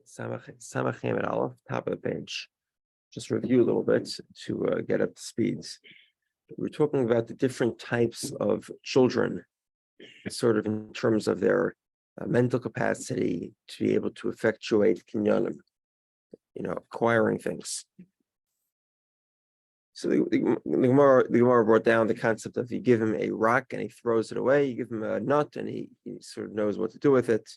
Samach Hamid Aleph, top of the page. Just review a little bit to get up to speed. We're talking about the different types of children, sort of in terms of their mental capacity to be able to effectuate kinyanim, acquiring things. So the Gemara brought down the concept of you give him a rock and he throws it away, you give him a nut and he sort of knows what to do with it.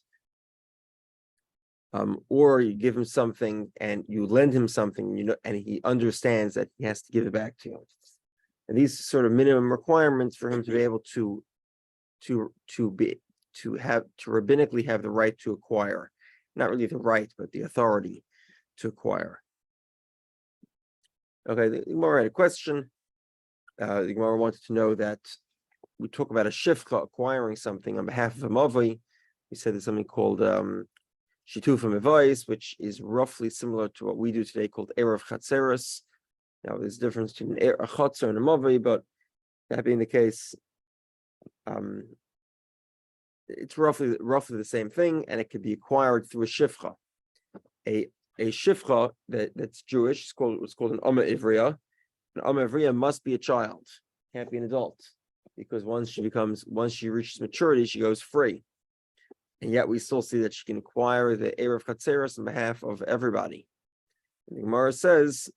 Or you give him something and you lend him something, and he understands that he has to give it back to you. And these sort of minimum requirements for him to be able to rabbinically have the right to acquire, not really the right, but the authority to acquire. Okay, the Gemara had a question. The Gemara wanted to know that we talk about a shifcha acquiring something on behalf of a mavoi. We said there's something called Shitufa Mevais, which is roughly similar to what we do today called Erev Chatzeres. Now, there's a difference between a Chatzer and a Mavai, but that being the case, it's roughly the same thing, and it could be acquired through a shifcha. A shifcha that's Jewish, it's called an Amma Ivriya. An Amma Ivriya must be a child, can't be an adult, because once she reaches maturity, she goes free. And yet we still see that she can acquire the Erev Chatzeres on behalf of everybody. And the Gemara says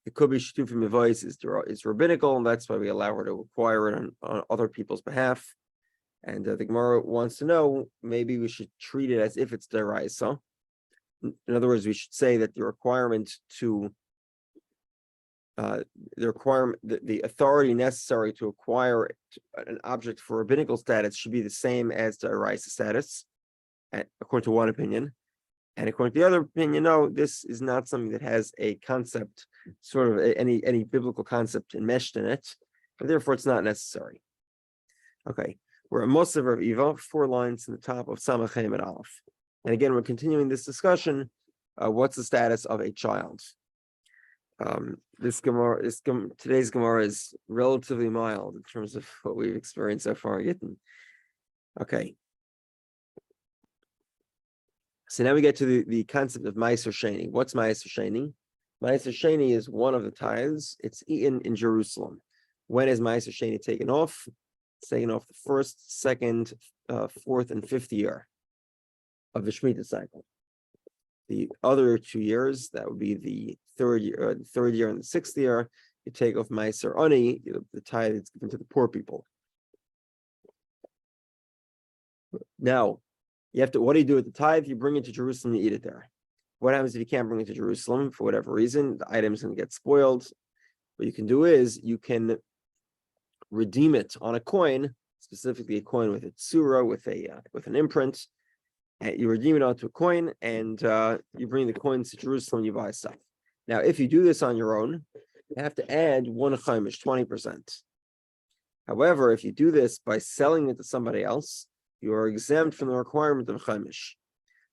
it could be Shtufim Mevais is rabbinical, and that's why we allow her to acquire it on other people's behalf. And the Gemara wants to know, maybe we should treat it as if it's deraisa. In other words, we should say that the requirement to the authority necessary to acquire an object for rabbinical status should be the same as the deraisa status, according to one opinion. And according to the other opinion, no, this is not something that has a concept, sort of any biblical concept enmeshed in it, and therefore it's not necessary. Okay, we're at Mosav of Eva, 4 lines in the top of Samach Hamid Aleph. And again, we're continuing this discussion. What's the status of a child? Today's Gemara is relatively mild in terms of what we've experienced so far in Gittin. Okay. So now we get to the concept of Ma'aser Sheni. What's Ma'aser Sheni? Ma'aser Sheni is one of the tithes. It's eaten in Jerusalem. When is Ma'aser Sheni taken off? It's taken off the 1st, 2nd, 4th, and 5th year of the Shemitah cycle. The other 2 years, that would be the third year and the 6th year, you take off Ma'aser Ani, the tithe that's given to the poor people. Now, what do you do with the tithe? You bring it to Jerusalem, you eat it there. What happens if you can't bring it to Jerusalem for whatever reason? The item's going to get spoiled. What you can do is you can redeem it on a coin, specifically a coin with a tsura, with an imprint. And you redeem it onto a coin, and you bring the coins to Jerusalem, you buy stuff. Now, if you do this on your own, you have to add 1 chaimish, 20%. However, if you do this by selling it to somebody else, you are exempt from the requirement of chaimish.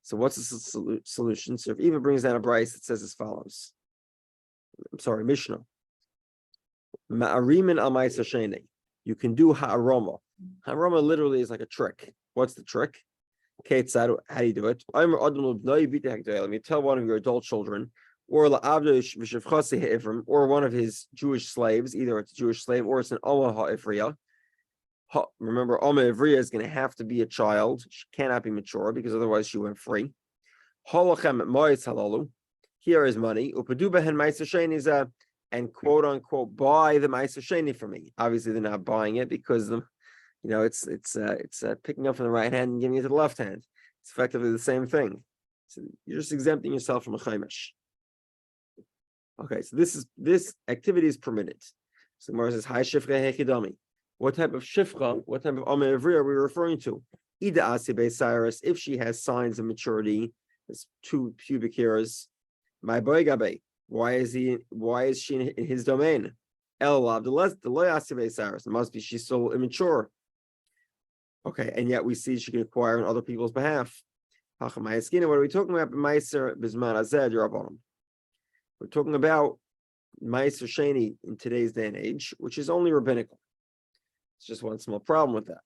So what's the solution? So if Eva brings down a brace that says as follows. Mishnah. Ma'arimin al ma'aser sheni. You can do ha'aroma. Ha'aroma literally is like a trick. What's the trick? How do you do it? Let me tell one of your adult children, or one of his Jewish slaves, either it's a Jewish slave or it's an Oma ha'ivriya. Remember, Oma Ivriya is going to have to be a child. She cannot be mature because otherwise she went free. Here is money. And quote unquote buy the Ma'aser Sheni for me. Obviously, they're not buying it because it's picking up from the right hand and giving it to the left hand. It's effectively the same thing. So you're just exempting yourself from a chaimish. Okay, so this activity is permitted. So Gemara says, "Hi shifcha hechidami." What type of shifcha? What type of Amma Ivriya are we referring to? Ida asi Cyrus, if she has signs of maturity, there's 2 pubic hairs. My boy Gabe, why is she in his domain? El Abdullah, the loy asi Cyrus. It must be she's still immature. Okay, and yet we see she can acquire on other people's behalf. What are we talking about? We're talking about Ma'aser Sheni in today's day and age, which is only rabbinical. It's just one small problem with that.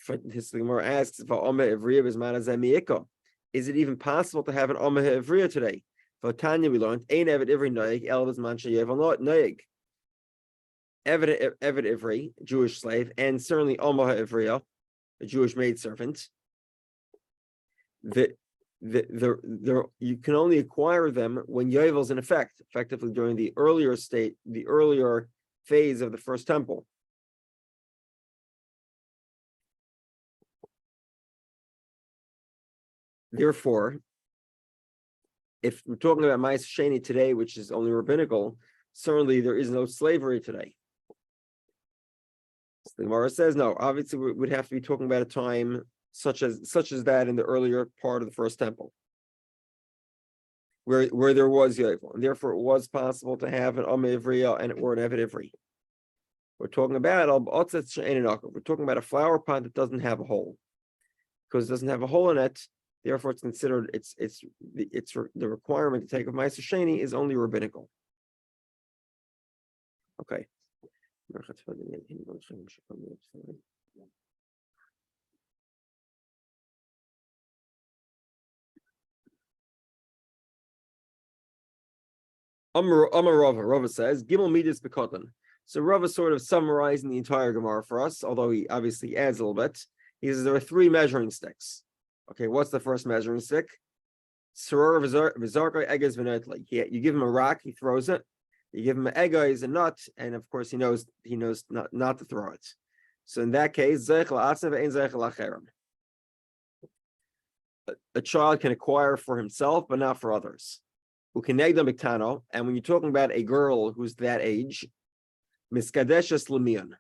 The Gemara asks, is it even possible to have an Omeh Ivriya today? For Tanya, we learned, Ein Eved Ivri Noyeg, Elvis Mancha Yeval Noyeg. Eved Ivri, Jewish slave, and certainly Omeh Ivriya, a Jewish maidservant. You can only acquire them when Yovel is in effect, effectively during the earlier phase of the first temple. Therefore, if we're talking about Ma'aser Sheni today, which is only rabbinical, certainly there is no slavery today. So the Gemara says no. Obviously, we would have to be talking about a time such as that in the earlier part of the first temple, where there was Yovel, and therefore it was possible to have an Omeh Ivriya or an Eved Ivri. We're talking about a flower pot that doesn't have a hole, because it doesn't have a hole in it. Therefore, it's considered the requirement to take of Ma'aser Sheni is only rabbinical. Okay. Rava says, Gimel Midas Bekotan. So Rava is sort of summarizing the entire Gemara for us, although he obviously adds a little bit. He says there are 3 measuring sticks. Okay, what's the first measuring stick? You give him a rock, he throws it. You give him an egg, a nut, and of course he knows not to throw it. So in that case, a child can acquire for himself, but not for others. And when you're talking about a girl who's that age, miskadeshes lumion.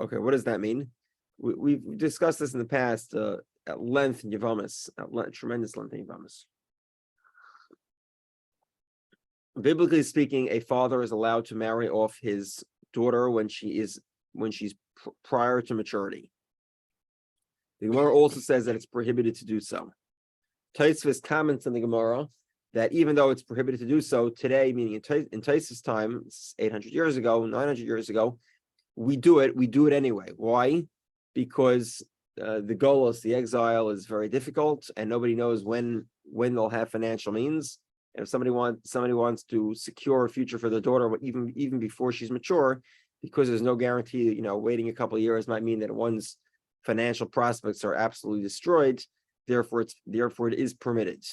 Okay, what does that mean? We've discussed this in the past at length in Yavamis, tremendous length in Yavamis. Biblically speaking, a father is allowed to marry off his daughter when she's prior to maturity. The Gemara also says that it's prohibited to do so. Tosfos comments in the Gemara that even though it's prohibited to do so today, meaning in Tosfos' time, 800 years ago, 900 years ago, we do it anyway. Why? Because the golus, the exile, is very difficult, and nobody knows when they'll have financial means. And if somebody wants to secure a future for their daughter, even before she's mature, because there's no guarantee, waiting a couple of years might mean that one's financial prospects are absolutely destroyed. Therefore, it is permitted.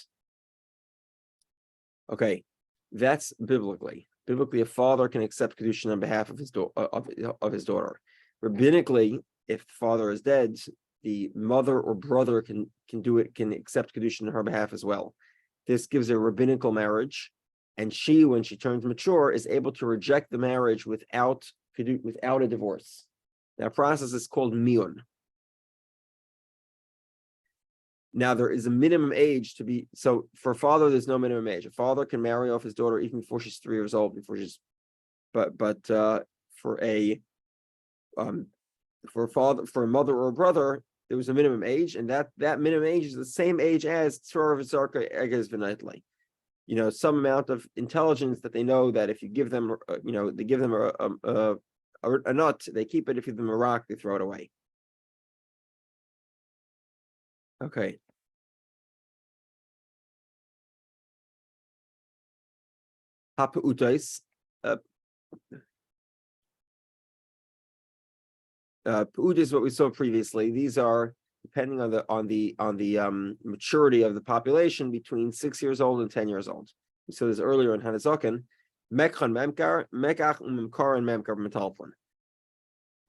Okay, that's biblically. Biblically, a father can accept kedushin on behalf of his daughter. Rabbinically, if the father is dead, the mother or brother can accept kedushin on her behalf as well. This gives a rabbinical marriage, and she, when she turns mature, is able to reject the marriage without a divorce. That process is called miyun. Now, there is a minimum age to be, so for a father, there's no minimum age. A father can marry off his daughter even before she's 3 years old, for a mother or a brother, there was a minimum age, and that minimum age is the same age as Tzvara V'Zarka Egez V'Nightly. Some amount of intelligence that they know that if you give them, they give them a nut, they keep it. If you give them a rock, they throw it away. Okay. Ha'pe'utais. Pe'ut is what we saw previously. These are depending on the maturity of the population between 6 years old and 10 years old. We saw this earlier in Hanazokin. Mekchan memkar, mekach umemkar and memkar metalpon.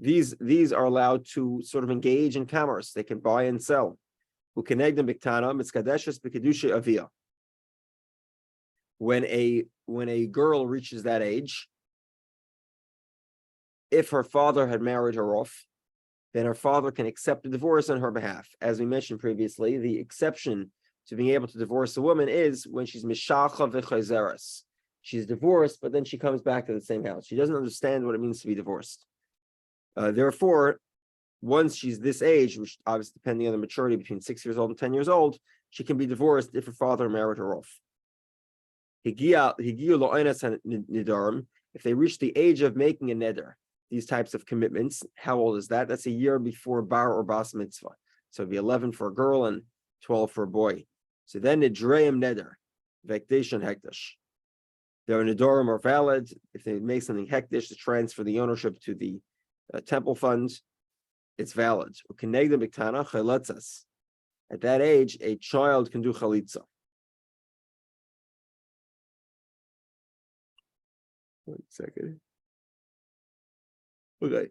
These are allowed to sort of engage in commerce. They can buy and sell. Ukenegdem biktana mitzkadeshes b'kedusha avia. When a girl reaches that age, if her father had married her off, then her father can accept a divorce on her behalf. As we mentioned previously, the exception to being able to divorce a woman is when she's mishacha v'chayzeres. She's divorced, but then she comes back to the same house. She doesn't understand what it means to be divorced. Therefore, once she's this age, which obviously depending on the maturity between 6 years old and 10 years old, she can be divorced if her father married her off. If they reach the age of making a neder, these types of commitments, how old is that? That's a year before bar or bas mitzvah. So it'd be 11 for a girl and 12 for a boy. So then the dreim neder, vekdesh and hekdesh. Their nedorim are valid. If they make something hekdesh to transfer the ownership to the temple fund, it's valid. At that age, a child can do chalitza. 1 second. Okay.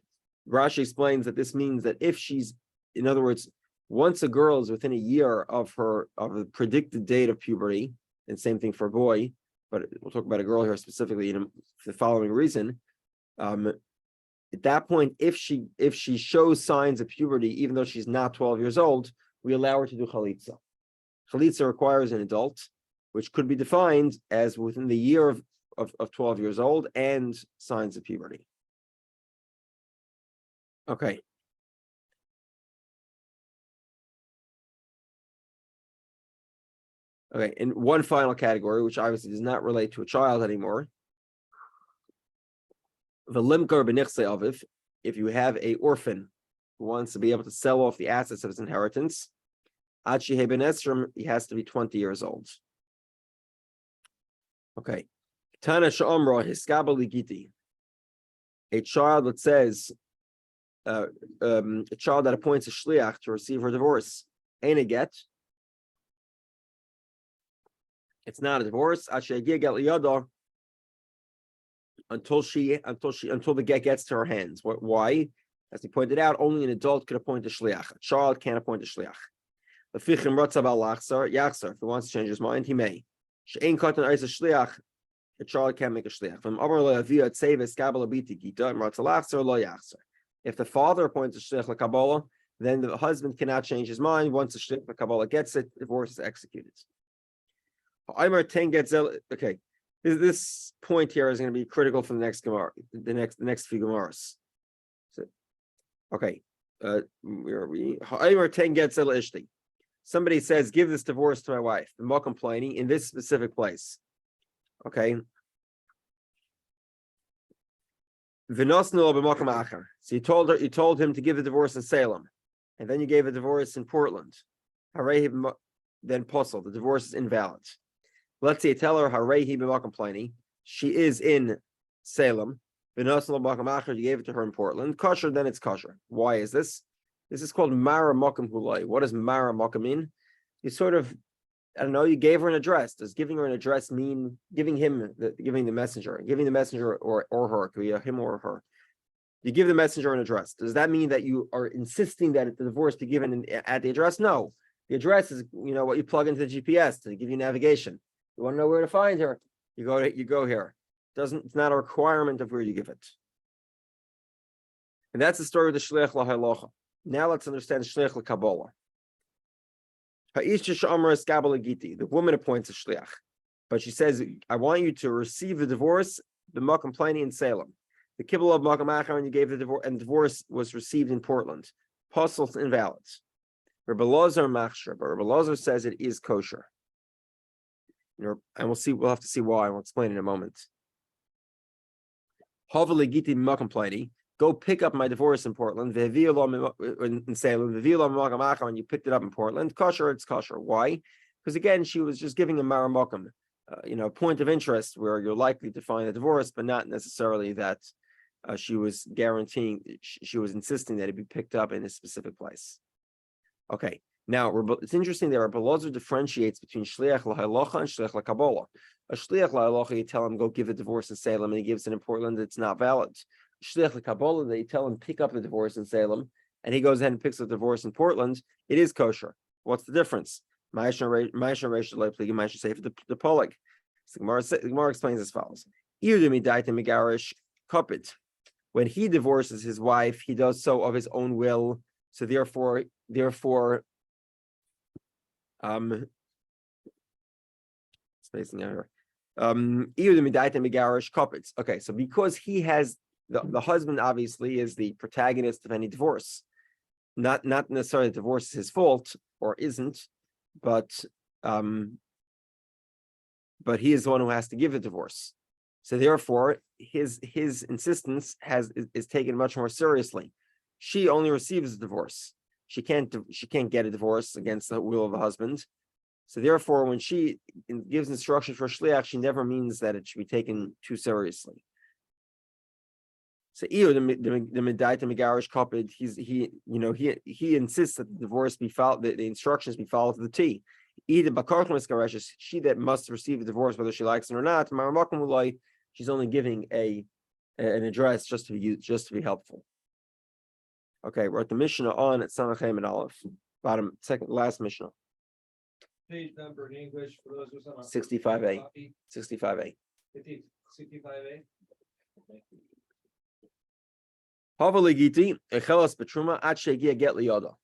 Rashi explains that this means that if she's, in other words, once a girl is within a year of the predicted date of puberty, and same thing for a boy, but we'll talk about a girl here specifically for the following reason. At that point, if she shows signs of puberty, even though she's not 12 years old, we allow her to do chalitza. Chalitza requires an adult, which could be defined as within the year of 12 years old and signs of puberty. Okay. Okay, and one final category, which obviously does not relate to a child anymore. If you have an orphan who wants to be able to sell off the assets of his inheritance, he has to be 20 years old. Okay. Tana Sha'amra Hiskabali Gittin. A child that says, a child that appoints a shliach to receive her divorce, ain't a get. It's not a divorce until the get gets to her hands. Why? As he pointed out, only an adult could appoint a shliach. A child can't appoint a shliach. If he wants to change his mind, he may. A child can't make a shliach. If the father appoints a shliach l'kabbalah, then the husband cannot change his mind. Once the shliach l'kabbalah gets it, divorce is executed. Okay, this point here is going to be critical for the next gemara, the next few gemaras. So, okay, where are we? Somebody says, "Give this divorce to my wife." The more complaining in this specific place. Okay. So you told him to give the divorce in Salem, and then you gave a divorce in Portland. Then posel, the divorce is invalid. Let's say you tell her harehi b'ma complaining. She is in Salem. You gave it to her in Portland. Kosher, then it's kosher. Why is this? This is called mara mokum hulai. What does mara mokum mean? You sort of, I don't know, you gave her an address. Does giving her an address mean giving the messenger or her? Could be a him or her. You give the messenger an address. Does that mean that you are insisting that the divorce be given at the address? No. The address is, what you plug into the GPS to give you navigation. You want to know where to find her? You go here. It's not a requirement of where you give it. And that's the story of the shliach lahalacha. Now let's understand shliach l'kabbalah. The woman appoints a shliach, but she says, "I want you to receive the divorce, the makam plani in Salem. The kibbul of makam achar, and you gave the divorce, and the divorce was received in Portland. Apostles invalid." Rabbi Lazar machshir, but Rabbi Lazar says it is kosher. And we'll have to see why. I'll explain in a moment. Havali Gittin makam plani. Go pick up my divorce in Portland. In Salem, and you picked it up in Portland. Kosher, it's kosher. Why? Because again, she was just giving a maramokum, point of interest where you're likely to find a divorce, but not necessarily that she was guaranteeing. She was insisting that it be picked up in a specific place. Okay. Now it's interesting that Rabbi Lazar differentiates between shliach lahalacha and shliach lakabbalah. A shliach lahalacha, you tell him go give a divorce in Salem, and he gives it in Portland. It's not valid. Shliach l'kabbalah, they tell him pick up the divorce in Salem, and he goes ahead and picks up the divorce in Portland. It is kosher. What's the difference? The polig. The Gemara explains as follows: when he divorces his wife, he does so of his own will. So therefore, spacing out here. Okay, so because he has the husband obviously is the protagonist of any divorce. Not necessarily the divorce is his fault or isn't, but but he is the one who has to give the divorce. So therefore, his insistence is taken much more seriously. She only receives the divorce. She can't get a divorce against the will of the husband. So therefore, when she gives instruction for shliach, she never means that it should be taken too seriously. So the medaita megarish kapid, he insists that the divorce be followed, the instructions be followed to the T. Either bakarch miskareshes, she that must receive the divorce whether she likes it or not. She's only giving an address just to be helpful. Okay, we're at the Mishnah on at Samachem and Aleph, bottom last Mishnah. Page number in English for those who 65A. 65A. 65A. Havali Gittin, echelas betruma ad shegia get liyoda.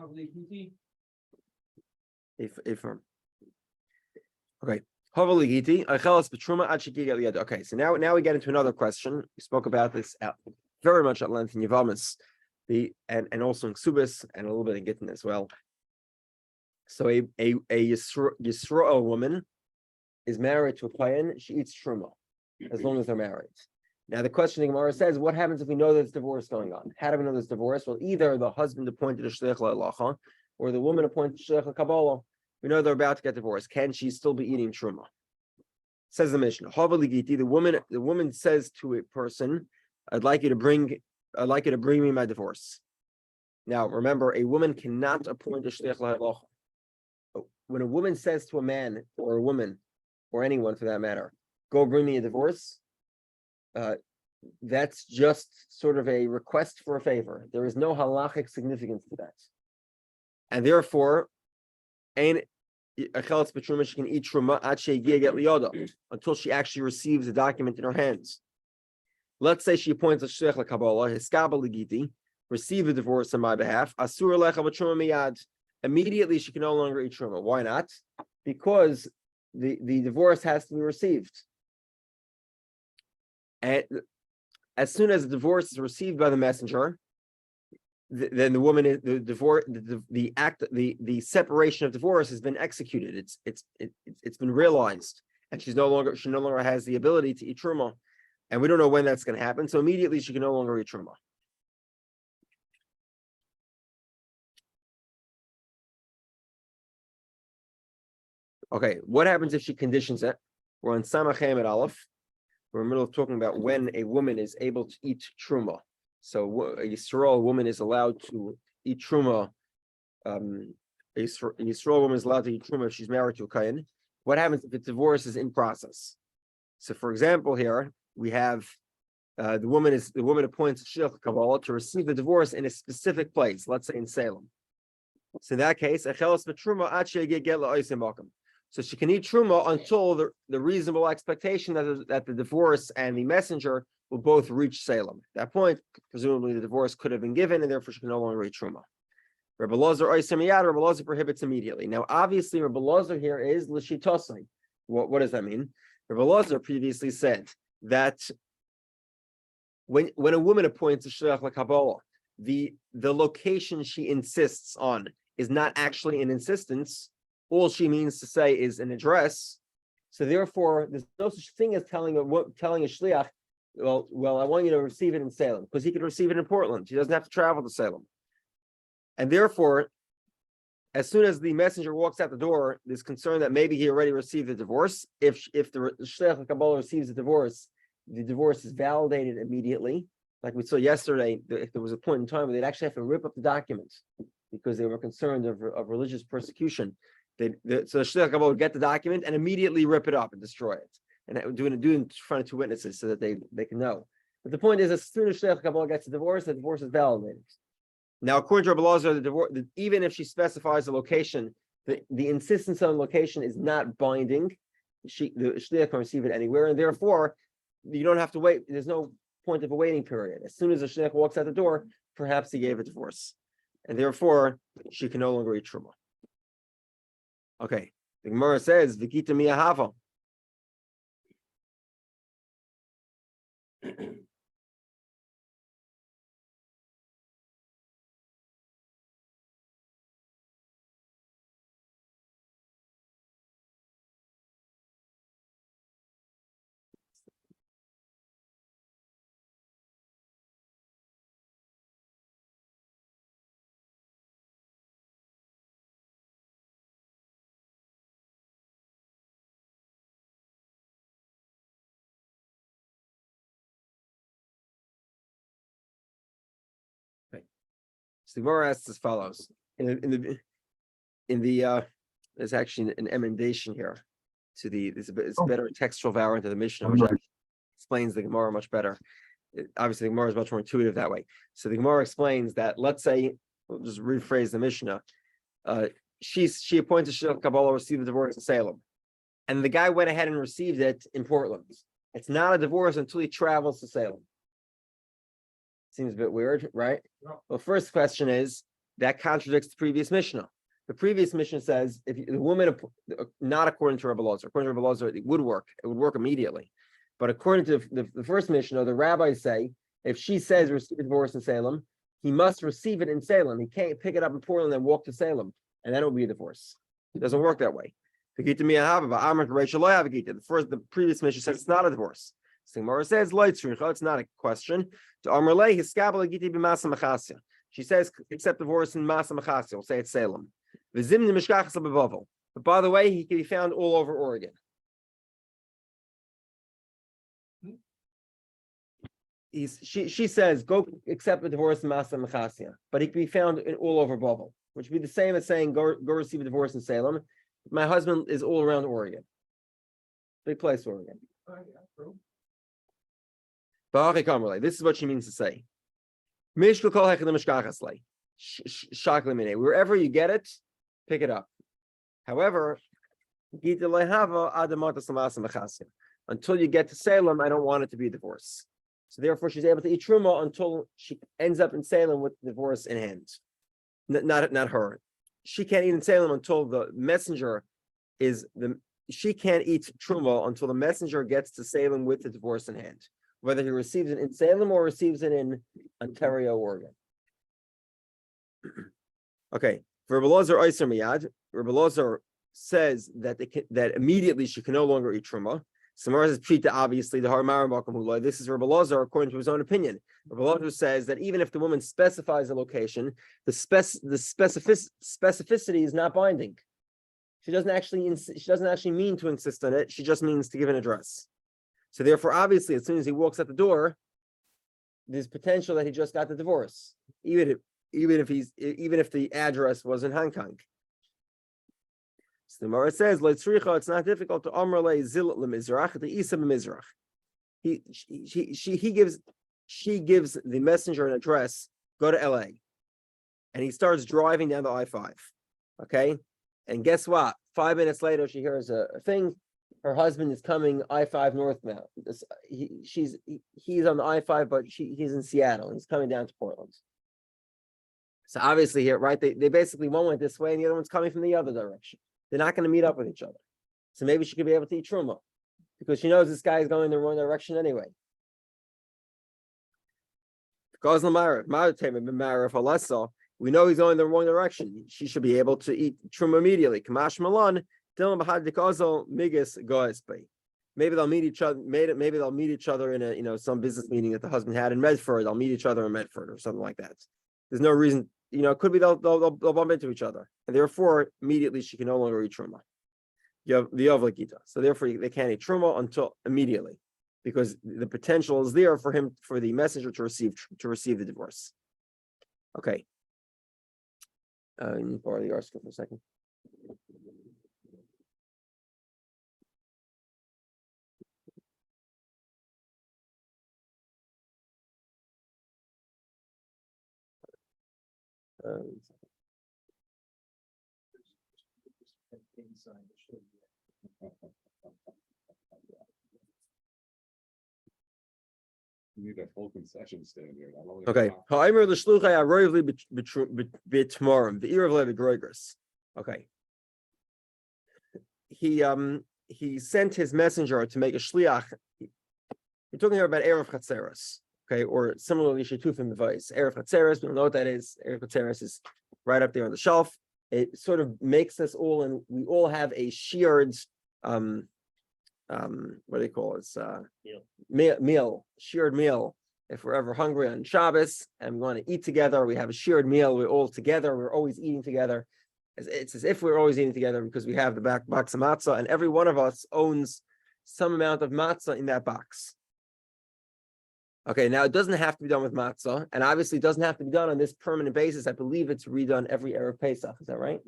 Okay. Okay, so now we get into another question. We spoke about this very much at length in Yavamis, and also in Ksubis, and a little bit in Gittin as well. So a Yisrael woman is married to a Kohen. She eats truma as long as they're married. Now the question the Gemara says, what happens if we know there's divorce going on? How do we know there's divorce? Well, either the husband appointed a shliach la'alacha, or the woman appointed shliach la'kabbalah. We know they're about to get divorced. Can she still be eating truma? Says the Mishnah. The woman says to a person, I'd like you to bring me my divorce. Now remember, a woman cannot appoint a shliach la'alacha. When a woman says to a man or a woman, or anyone for that matter, go bring me a divorce, that's just sort of a request for a favor. There is no halachic significance to that. And therefore, she can eat truma until she actually receives the document in her hands. Let's say she appoints a shliach l'kabbalah, hiskaba l'giti, receive the divorce on my behalf. Asur lecha b'truma miyad. Immediately she can no longer eat truma. Why not? Because the divorce has to be received. And as soon as the divorce is received by the messenger, then the woman is the separation of divorce has been executed. It's been realized, and she no longer has the ability to eat truma, and we don't know when that's going to happen. So immediately she can no longer eat truma. Okay, what happens if she conditions it? We're on Samachem at Aleph. We're in the middle of talking about when a woman is able to eat truma. So a Yisrael woman is allowed to eat truma. A Yisrael woman is allowed to eat truma if she's married to a Kohen. What happens if the divorce is in process? So, for example, here we have the woman appoints a shliach kabbalah to receive the divorce in a specific place. Let's say in Salem. So in that case, so she can eat truma until the reasonable expectation that the divorce and the messenger will both reach Salem. At that point, presumably the divorce could have been given, and therefore she can no longer eat truma. Rabbi Lazar prohibits immediately. Now, obviously, Rabbi Lazar here is l'shitosai. What does that mean? Rabbi Lazar previously said that when a woman appoints a shliach l'kabbalah, the location she insists on is not actually an insistence. All she means to say is an address. So therefore, there's no such thing as telling a shliach, well, I want you to receive it in Salem, because he could receive it in Portland. He doesn't have to travel to Salem. And therefore, as soon as the messenger walks out the door, there's concern that maybe he already received the divorce. If the shliach kabbalah receives the divorce is validated immediately. Like we saw yesterday, if there was a point in time where they'd actually have to rip up the documents because they were concerned of religious persecution. So the shliach kabbalah would get the document and immediately rip it up and destroy it, and do it in front of two witnesses so that they can know. But the point is, as soon as shliach kabbalah gets the divorce is validated. Now, according to Rabbi Lazar, even if she specifies a location, the insistence on location is not binding. The shliach can receive it anywhere, and therefore you don't have to wait. There's no point of a waiting period. As soon as the shliach walks out the door, perhaps he gave a divorce, and therefore she can no longer eat truma. Okay, The Gemara says, "V'gita miyahava." So the Gemara asks as follows: in the there's actually an emendation here to it's a better textual variant of the Mishnah, which actually explains the Gemara much better. Obviously, the Gemara is much more intuitive that way. So the Gemara explains that, let's say, we'll just rephrase the Mishnah. She appointed Shil Kabbalah received the divorce in Salem, and the guy went ahead and received it in Portland. It's not a divorce until he travels to Salem. Seems a bit weird, right? No. Well, first question is that contradicts the previous Mishnah. The previous Mishnah says if the woman, not according to Rabbi Lozer, according to Rabbi Lozer, it would work immediately. But according to the first Mishnah, the rabbis say if she says receive a divorce in Salem, he must receive it in Salem. He can't pick it up in Portland and walk to Salem, and that will be a divorce. It doesn't work that way. The previous Mishnah says it's not a divorce. So Gemara says it's not a question. She says accept divorce in Masa Machasya. We'll say it's Salem. But by the way, he can be found all over Oregon. She says go accept the divorce in Masa Machasya, but he can be found all over Bavel, which would be the same as saying go receive a divorce in Salem. My husband is all around Oregon. Big place, Oregon. This is what she means to say. Wherever you get it, pick it up. However, until you get to Salem, I don't want it to be a divorce. So therefore, she's able to eat truma until she ends up in Salem with the divorce in hand. Not her. She can't eat in Salem until the messenger she can't eat truma until the messenger gets to Salem with the divorce in hand, whether he receives it in Salem or receives it in Ontario, Oregon. Okay, Rabbi Lozer Oyser Miyad. Rabbi Lozer says that immediately she can no longer eat truma. Samara says Pshita, obviously the Harmar Makamula. This is Rabbi Lozer according to his own opinion. Rabbi Lozer says that even if the woman specifies a location, the specificity is not binding. She doesn't actually mean to insist on it. She just means to give an address. So therefore, obviously, as soon as he walks out the door, there's potential that he just got the divorce, even if the address was in Hong Kong. So the Gemara says, it's not difficult to Amrle Zil Lemizrach, the Isa Mizrach. She gives the messenger an address, go to LA. And he starts driving down the I-5. Okay? And guess what? 5 minutes later, she hears a thing. Her husband is coming I-5 northbound. He's on the I-5, but he's in Seattle. He's coming down to Portland. So obviously here, right? They basically one went this way and the other one's coming from the other direction. They're not going to meet up with each other. So maybe she could be able to eat truma because she knows this guy is going in the wrong direction anyway. Because we know he's going in the wrong direction. She should be able to eat truma immediately. Kamash Malan, maybe they'll meet each other. Maybe they'll meet each other in some business meeting that the husband had in Medford. They'll meet each other in Medford or something like that. There's no reason. It could be they'll bump into each other, and therefore immediately she can no longer eat truma. You have the Yavla Gita, so therefore they can't eat truma until immediately, because the potential is there for the messenger to receive the divorce. Okay. Borrow the article for a second. You need a full concession stand here. Okay. Okay. he sent his messenger to make a shliach. We're talking here about Erev Chatzeres, okay, or similarly Shetufim B'vayis. Erev Chatzeres, we don't know what that is. Erev Chatzeres is right up there on the shelf. It sort of makes us all, and we all have a shared, what do they call it? Meal, shared meal. If we're ever hungry on Shabbos and we want to eat together, we have a shared meal. We're all together. We're always eating together. It's as if we're always eating together because we have the box of matzah, and every one of us owns some amount of matzah in that box. Okay, now it doesn't have to be done with matzah, and obviously it doesn't have to be done on this permanent basis. I believe it's redone every Erev Pesach. Is that right?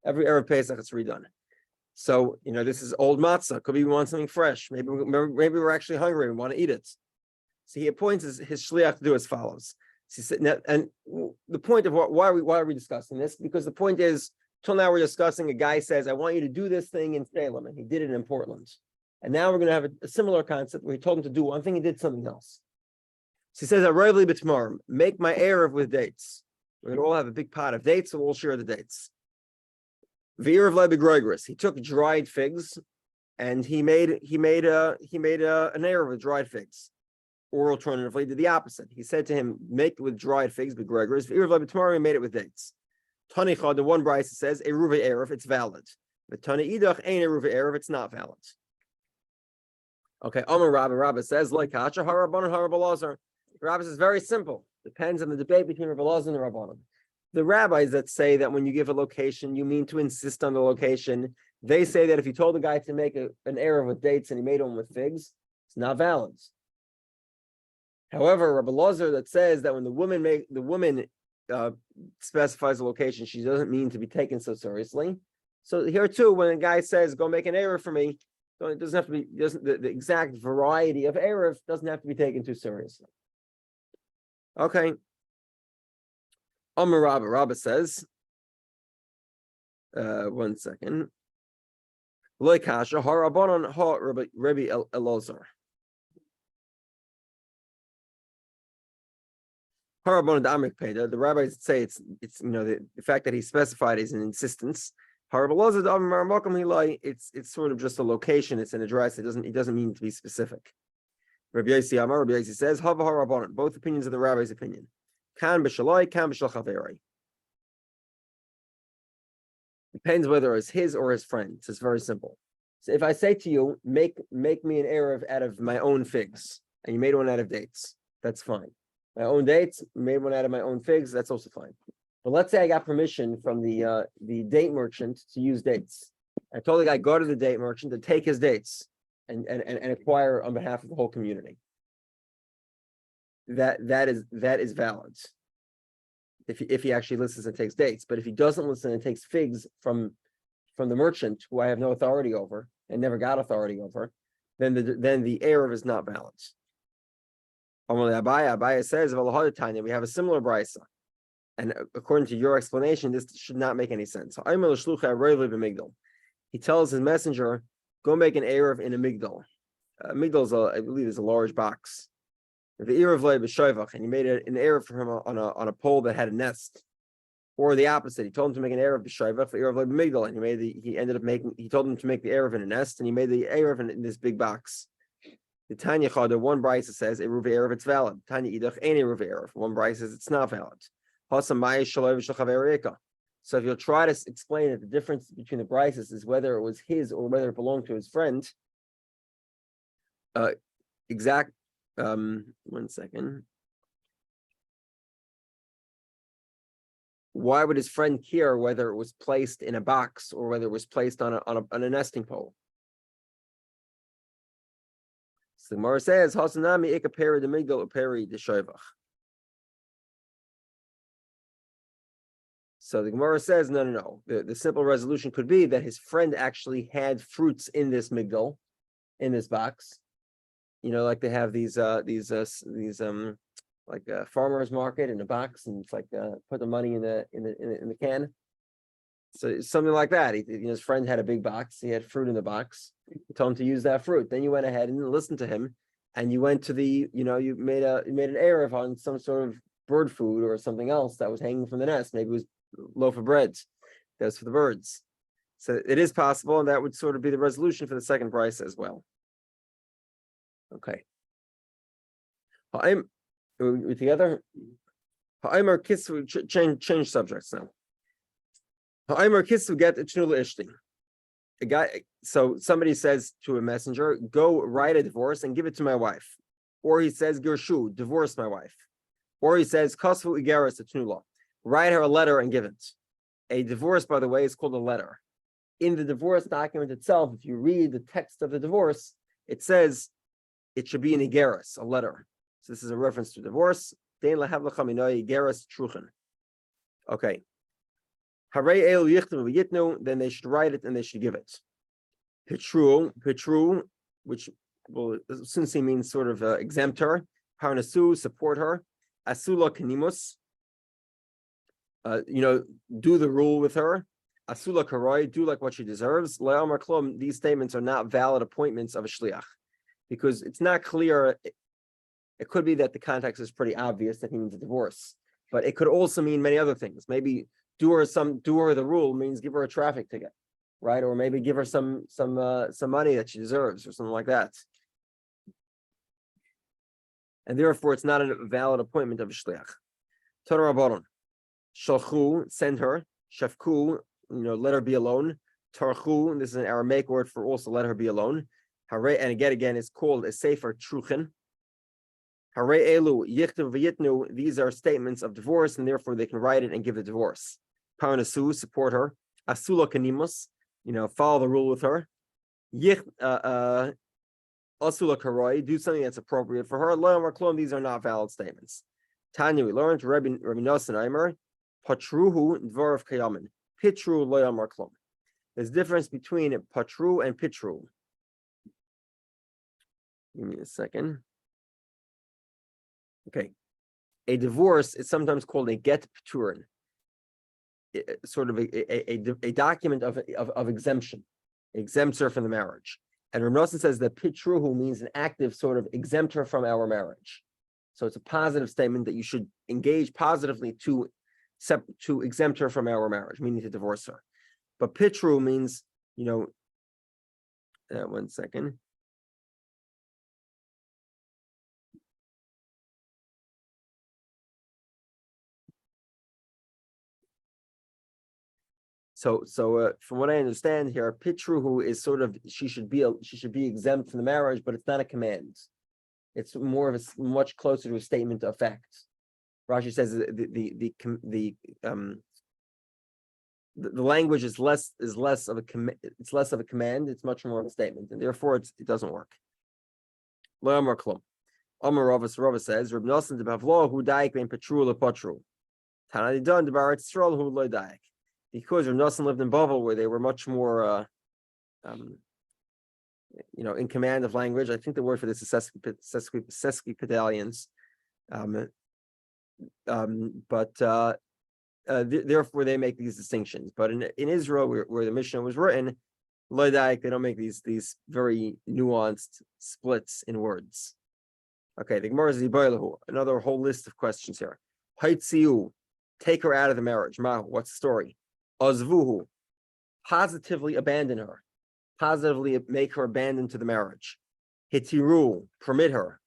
Every Erev Pesach it's redone. So, this is old matzah. Could be we want something fresh. Maybe we're actually hungry and want to eat it. So he appoints his shliach to do as follows. So he said, and the point of why are we discussing this? Because the point is, till now we're discussing, a guy says, I want you to do this thing in Salem, and he did it in Portland. And now we're going to have a similar concept where he told him to do one thing, he did something else. So he says, "Arrively b'tmarim, make my erev with dates. We're going to all have a big pot of dates, so we'll share the dates." V'erev le'begroigris, he took dried figs, and he made an erev with dried figs. Or alternatively, did the opposite. He said to him, "Make it with dried figs, begroigris." V'erev le'b'tmarim, he made it with dates. Tanicha, the one brisa says, "Eruv erev, it's valid." But Tani idach ain't eruv erev, it's not valid. Okay, Amar Rabbi says, like Kacha, Harabon, Harabalazar. Rabbi says very simple. Depends on the debate between Rabbi Lazar and the Rabbanim. The rabbis that say that when you give a location, you mean to insist on the location. They say that if you told the guy to make an erev with dates and he made one with figs, it's not valid. However, Rabbi Lazar that says that when the woman specifies a location, she doesn't mean to be taken so seriously. So here too, when a guy says, "Go make an erev for me," it doesn't have to be. The exact variety of erev doesn't have to be taken too seriously. Okay. Amar Rabba says, one second. Loy kasha harabanon ha Rabbi Elazar. Harabanon d'amrik peda. The rabbis say it's the fact that he specified is an insistence. It's sort of just a location. It's an address. It doesn't mean to be specific. Rabbi Yossi says, Hava harabanan. Both opinions of the rabbi's opinion. Kan b'shaloi, kan b'shal chaveri. Depends whether it's his or his friend. It's just very simple. So if I say to you, make me an erev out of my own figs, and you made one out of dates, that's fine. My own dates, made one out of my own figs, that's also fine. But let's say I got permission from the date merchant to use dates. I told the guy, go to the date merchant to take his dates and acquire on behalf of the whole community. That is valid. If he actually listens and takes dates. But if he doesn't listen and takes figs from the merchant, who I have no authority over and never got authority over, then the erev is not valid. Abaya says, we have a similar brisa. And according to your explanation, this should not make any sense. He tells his messenger, go make an erev in a migdal. Migdal I believe, is a large box. The erev le'b'shoivach, and he made an erev for him on a pole that had a nest. Or the opposite, he told him to make an erev b'shoivach for erev le'b'migdal, and he told him to make the erev in a nest, and he made the erev in this big box. The Tanya Chada, one brisa says eruv erev, it's valid. Tanya idach ain't eruv erev. One brisa says it's not valid. So if you'll try to explain that the difference between the brises is whether it was his or whether it belonged to his friend, one second. Why would his friend care whether it was placed in a box or whether it was placed on a nesting pole? So the Gemara says, "Hasanami ikaperi demigdal uperi deshoivach." So the Gemara says, no. The simple resolution could be that his friend actually had fruits in this migdal, in this box. Like they have these like a farmer's market in a box, and it's like put the money in the can. So something like that. His friend had a big box. He had fruit in the box. He told him to use that fruit. Then you went ahead and listened to him, and you went to you made an erev on some sort of bird food or something else that was hanging from the nest. Maybe it was loaf of bread. That's for the birds. So it is possible, and that would sort of be the resolution for the second price as well. Okay. We together? Change subjects now. A guy, so somebody says to a messenger, go write a divorce and give it to my wife. Or he says, Gershu, divorce my wife. Or he says, Kasvu Igaris Atnula, write her a letter and give it. A divorce, by the way, is called a letter. In the divorce document itself, if you read the text of the divorce, it says it should be an Igaris, a letter. So this is a reference to divorce. Okay. Then they should write it and they should give it. Petru, which will since he means sort of exempt her. Parnasu, support her. Asula kanimus, do the rule with her. Asula karoi, do like what she deserves. Le'amar klum, these statements are not valid appointments of a shliach, because it's not clear. It could be that the context is pretty obvious that he means a divorce, but it could also mean many other things. Maybe do her the rule means give her a traffic ticket, right? Or maybe give her some money that she deserves or something like that. And therefore, it's not a valid appointment of a shliach. Torah Rabbanon, shalchu, send her. Shafku, let her be alone. Tarchu, this is an Aramaic word for also let her be alone. Hare, and again, it's called a sefer truchen. Hare elu yichtav v'yitnu. These are statements of divorce, and therefore they can write it and give the divorce. Parnasu, support her. Asula kanimus, follow the rule with her. Asula karoi, do something that's appropriate for her. Lo yamar klum, these are not valid statements. Tanya, we learned Rabbi Nosson Aimer, patruhu dvarav kayamin. Pitru lo yamar klum. There's a difference between patru and pitru. Give me a second. Okay. A divorce is sometimes called a get paturin, sort of a document of exemption. It exempts her from the marriage. And Rabbi Nosson says that pitruhu means an active sort of exempt her from our marriage. So it's a positive statement that you should engage positively to exempt her from our marriage, meaning to divorce her. But pitru means, one second. So from what I understand here, pitruhu is sort of she should be exempt from the marriage, but it's not a command. It's more of a much closer to a statement of fact. Rashi says the language is less of a it's less of a command. It's much more of a statement, and therefore it doesn't work. Lo amar klum. Amar Rava says Reb Nosson de Bavlo who daik ben petru lepatru. Tanadi don de Barat Yisrael who lo daik. Because Reb Nosson lived in Bavel, where they were much more, in command of language. I think the word for this is sesquipedalians. Therefore, they make these distinctions. But in Israel, where the Mishnah was written, Lodaik, they don't make these very nuanced splits in words. Okay, the Gemara is another whole list of questions here. Haitziu, take her out of the marriage. Mahu, what's the story? Azvuhu, positively abandon her, positively make her abandon to the marriage. Hitiru, permit her.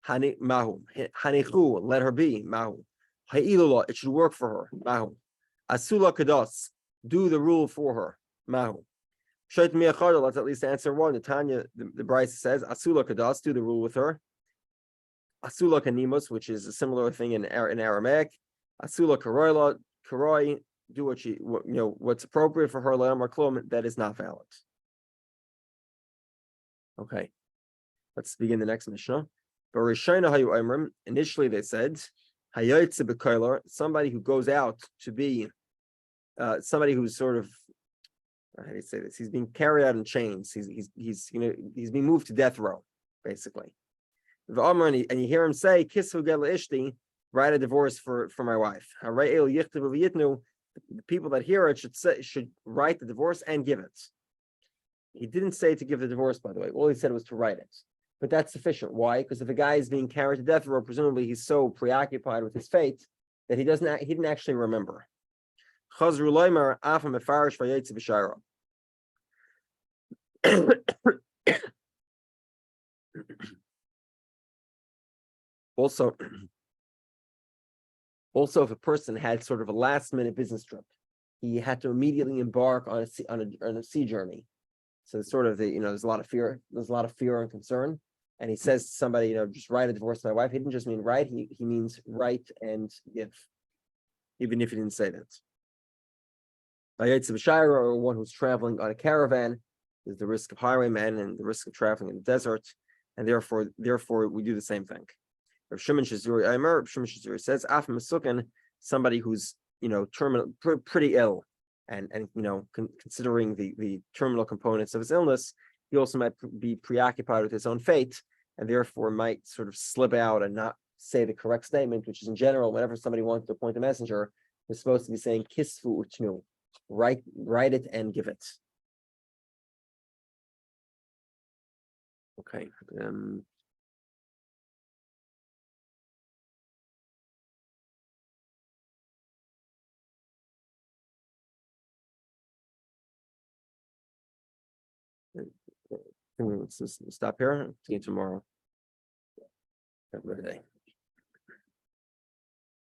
Mahu, hanichu, let her be. Mahu, ha'ilula, it should work for her. Mahu, asula kados, do the rule for her. Mahu, shait miyachada, let's at least answer one. The Tanya, the Bryce says, asula kados, do the rule with her. Asula kanimus, which is a similar thing in Aramaic. Asula karoi, do what's appropriate for her. Le'amar klum, that is not valid. Okay, let's begin the next Mishnah. Initially, they said somebody who goes out to be somebody who's sort of, how do you say this? He's being carried out in chains. He's being moved to death row, basically. And you hear him say, "Kisvu gel ishti," write a divorce for my wife. The people that hear it should write the divorce and give it. He didn't say to give the divorce, by the way. All he said was to write it. But that's sufficient. Why? Because if a guy is being carried to death row, presumably he's so preoccupied with his fate that he didn't actually remember. Also, also, if a person had sort of a last-minute business trip, he had to immediately embark on a sea journey. So it's sort of there's a lot of fear. There's a lot of fear and concern. And he says to somebody, just write a divorce to my wife. He didn't just mean write. He means write and give, even if he didn't say that. Or one who's traveling on a caravan, there's the risk of highwaymen and the risk of traveling in the desert, and therefore we do the same thing. Rav Shimon Shizuri says, "Af Masukin," somebody who's terminal, pretty ill, and considering the terminal components of his illness, he also might be preoccupied with his own fate, and therefore might sort of slip out and not say the correct statement, which is in general, whenever somebody wants to appoint a messenger, they're supposed to be saying kisfu utnu, write it and give it. Okay. Let's stop here. See you tomorrow. Have a good day.